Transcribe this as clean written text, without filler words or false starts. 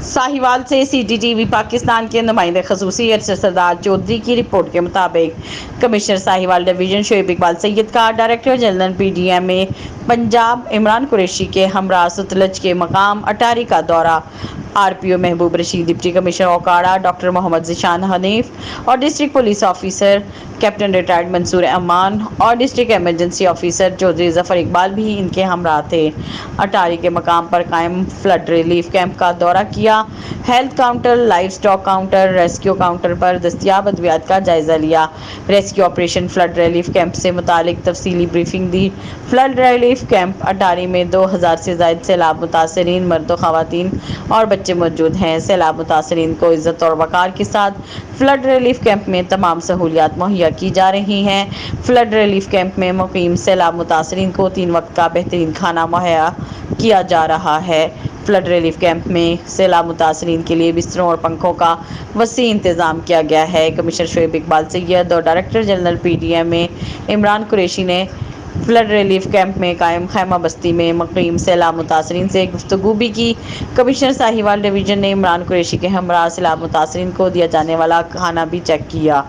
साहिवाल से CCTV पाकिस्तान के नुमाइंदे खसूसी अरशद सरदार चौधरी की रिपोर्ट के मुताबिक कमिश्नर साहिवाल डिवीजन शोएब इकबाल सैयद का director general PDMA Punjab Imran Qureshi के हमरा सतलज के मकाम अटारी का दौरा। RPO Mahboob Rashid, deputy commissioner Okara doctor Mohammad Zeeshan Hanif और district police officer captain retired Mansoor Aman और district emergency officer Chaudhry Zafar Iqbal भी इनके हमरा थे। अटारी के मकाम पर कायम फ्लड रिलीफ कैंप का दौरा किया। Health counter, live stock counter, rescue counter पर दस्तयाब अद्वियात का जायजा लिया। Rescue operation flood relief camp से मुतालिक तफसीली ब्रीफिंग दी। फ्लड रिलीफ कैंप अटारी में 2000 से ज़ायद सैलाब मुतासरीन मर्द व ख़वातीन और बच्चे मौजूद हैं। सैलाब मुतासरीन को इज़्ज़त और वक़ार के साथ फ्लड रिलीफ कैंप में तमाम सहूलियात मुहैया की जा रही हैं। फ्लड रिलीफ कैंप में मुकीम सैलाब मुतासरीन को 3 वक्त का बेहतरीन खाना मुहैया किया जा रहा है। फ्लड रिलीफ कैंप में सैलाब मुतासरीन के लिए बिस्तरों और पंखों का वसी इंतज़ाम किया गया है। कमिश्नर शोएब इकबाल सैयद और director general PDMA Imran Qureshi ने फ्लड रिलीफ कैंप में कायम खैमा बस्ती में मुकीम सैलाब मुतासरीन से गुफ्तगू भी की। कमिश्नर साहिवाल डिवीजन ने इमरान कुरैशी के हमरा सैलाब मुतासरीन को दिया जाने वाला खाना भी चेक किया।